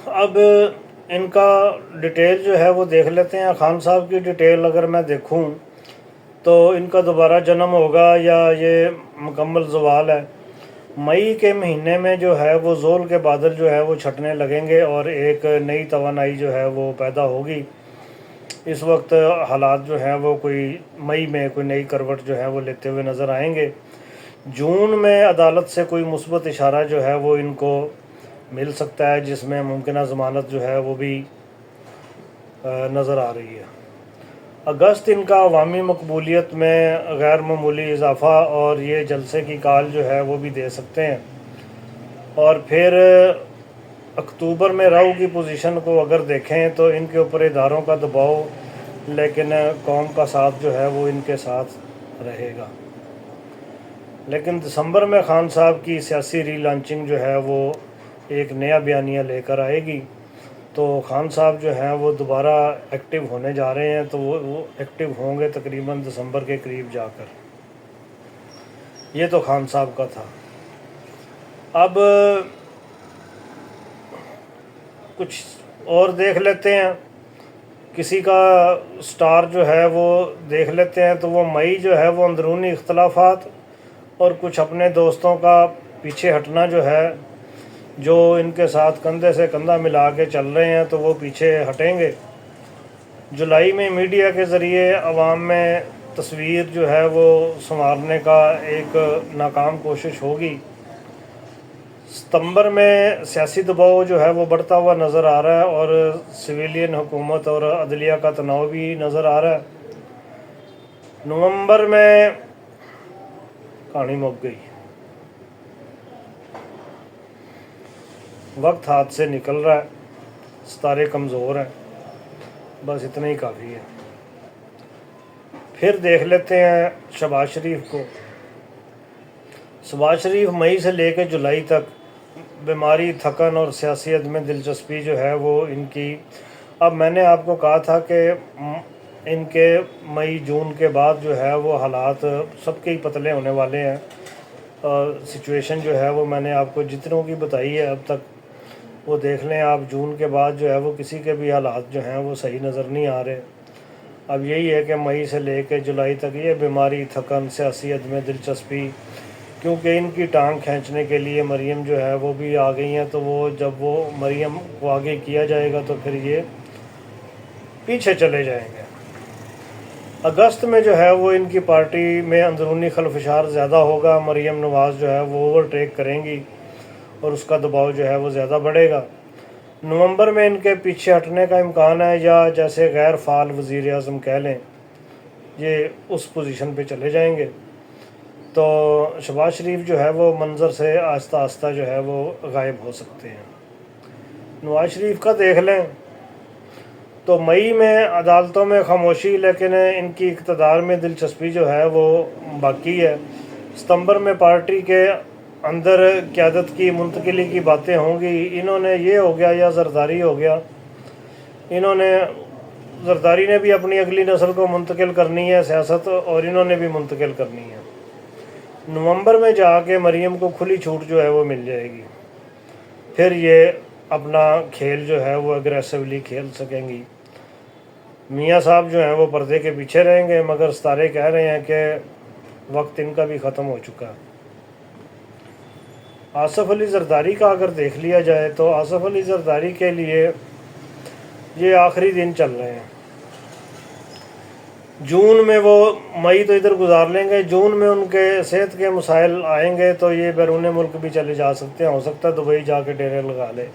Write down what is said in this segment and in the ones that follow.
اب ان کا ڈیٹیل جو ہے وہ دیکھ لیتے ہیں۔ خان صاحب کی ڈیٹیل اگر میں دیکھوں تو ان کا دوبارہ جنم ہوگا یا یہ مکمل زوال ہے۔ مئی کے مہینے میں جو ہے وہ زول کے بادل جو ہے وہ چھٹنے لگیں گے اور ایک نئی توانائی جو ہے وہ پیدا ہوگی۔ اس وقت حالات جو ہیں وہ کوئی مئی میں کوئی نئی کروٹ جو ہے وہ لیتے ہوئے نظر آئیں گے۔ جون میں عدالت سے کوئی مثبت اشارہ جو ہے وہ ان کو مل سکتا ہے، جس میں ممکنہ ضمانت جو ہے وہ بھی نظر آ رہی ہے۔ اگست ان کا عوامی مقبولیت میں غیر معمولی اضافہ اور یہ جلسے کی کال جو ہے وہ بھی دے سکتے ہیں۔ اور پھر اکتوبر میں راہو کی پوزیشن کو اگر دیکھیں تو ان کے اوپر اداروں کا دباؤ، لیکن قوم کا ساتھ جو ہے وہ ان کے ساتھ رہے گا۔ لیکن دسمبر میں خان صاحب کی سیاسی ری لانچنگ جو ہے وہ ایک نیا بیانیہ لے کر آئے گی، تو خان صاحب جو ہیں وہ دوبارہ ایکٹیو ہونے جا رہے ہیں، تو وہ ایکٹیو ہوں گے تقریباً دسمبر کے قریب جا کر۔ یہ تو خان صاحب کا تھا۔ اب کچھ اور دیکھ لیتے ہیں، کسی کا سٹار جو ہے وہ دیکھ لیتے ہیں۔ تو وہ مئی جو ہے وہ اندرونی اختلافات اور کچھ اپنے دوستوں کا پیچھے ہٹنا جو ہے، جو ان کے ساتھ کندھے سے کندھا ملا کے چل رہے ہیں تو وہ پیچھے ہٹیں گے۔ جولائی میں میڈیا کے ذریعے عوام میں تصویر جو ہے وہ سنوارنے کا ایک ناکام کوشش ہوگی۔ ستمبر میں سیاسی دباؤ جو ہے وہ بڑھتا ہوا نظر آ رہا ہے اور سویلین حکومت اور عدلیہ کا تناؤ بھی نظر آ رہا ہے۔ نومبر میں کہانی مک گئی، وقت ہاتھ سے نکل رہا ہے، ستارے کمزور ہیں، بس اتنا ہی کافی ہے۔ پھر دیکھ لیتے ہیں شہباز شریف کو۔ شہباز شریف مئی سے لے کے جولائی تک بیماری، تھکن اور سیاسی عدم دلچسپی جو ہے وہ ان کی، اب میں نے آپ کو کہا تھا کہ ان کے مئی جون کے بعد جو ہے وہ حالات سب کے ہی پتلے ہونے والے ہیں۔ سچویشن جو ہے وہ میں نے آپ کو جتنوں کی بتائی ہے اب تک، وہ دیکھ لیں آپ۔ جون کے بعد جو ہے وہ کسی کے بھی حالات جو ہیں وہ صحیح نظر نہیں آ رہے۔ اب یہی ہے کہ مئی سے لے کے جولائی تک یہ بیماری، تھکن، سیاسی عدم دلچسپی، کیونکہ ان کی ٹانگ کھینچنے کے لیے مریم جو ہے وہ بھی آ گئی ہیں، تو وہ جب وہ مریم کو آگے کیا جائے گا تو پھر یہ پیچھے چلے جائیں گے۔ اگست میں جو ہے وہ ان کی پارٹی میں اندرونی خلفشار زیادہ ہوگا، مریم نواز جو ہے وہ اوور ٹیک کریں گی اور اس کا دباؤ جو ہے وہ زیادہ بڑھے گا۔ نومبر میں ان کے پیچھے ہٹنے کا امکان ہے، یا جیسے غیر فعال وزیر اعظم کہہ لیں، یہ اس پوزیشن پہ چلے جائیں گے۔ تو شہباز شریف جو ہے وہ منظر سے آہستہ آہستہ جو ہے وہ غائب ہو سکتے ہیں۔ نواز شریف کا دیکھ لیں تو مئی میں عدالتوں میں خاموشی، لیکن ان کی اقتدار میں دلچسپی جو ہے وہ باقی ہے۔ ستمبر میں پارٹی کے اندر قیادت کی منتقلی کی باتیں ہوں گی۔ انہوں نے یہ ہو گیا یا زرداری ہو گیا، زرداری نے بھی اپنی اگلی نسل کو منتقل کرنی ہے سیاست، اور انہوں نے بھی منتقل کرنی ہے۔ نومبر میں جا کے مریم کو کھلی چھوٹ جو ہے وہ مل جائے گی، پھر یہ اپنا کھیل جو ہے وہ اگریسولی کھیل سکیں گی۔ میاں صاحب جو ہیں وہ پردے کے پیچھے رہیں گے، مگر ستارے کہہ رہے ہیں کہ وقت ان کا بھی ختم ہو چکا ہے۔ آصف علی زرداری کا اگر دیکھ لیا جائے تو آصف علی زرداری کے لیے یہ آخری دن چل رہے ہیں۔ جون میں وہ مئی تو ادھر گزار لیں گے، جون میں ان کے صحت کے مسائل آئیں گے تو یہ بیرون ملک بھی چلے جا سکتے ہیں، ہو سکتا ہے دبئی جا کے ڈیرے لگا لے۔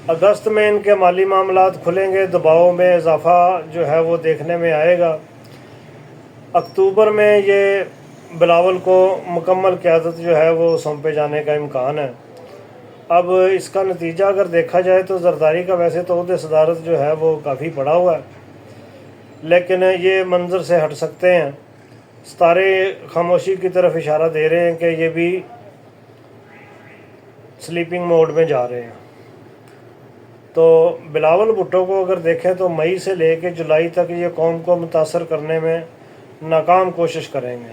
اگست میں ان کے مالی معاملات کھلیں گے، دباؤ میں اضافہ جو ہے وہ دیکھنے میں آئے گا۔ اکتوبر میں یہ بلاول کو مکمل قیادت جو ہے وہ سونپے جانے کا امکان ہے۔ اب اس کا نتیجہ اگر دیکھا جائے تو زرداری کا ویسے تو عہدہ صدارت جو ہے وہ کافی پڑا ہوا ہے، لیکن یہ منظر سے ہٹ سکتے ہیں۔ ستارے خاموشی کی طرف اشارہ دے رہے ہیں کہ یہ بھی سلیپنگ موڈ میں جا رہے ہیں۔ تو بلاول بھٹو کو اگر دیکھیں تو مئی سے لے کے جولائی تک یہ قوم کو متاثر کرنے میں ناکام کوشش کریں گے۔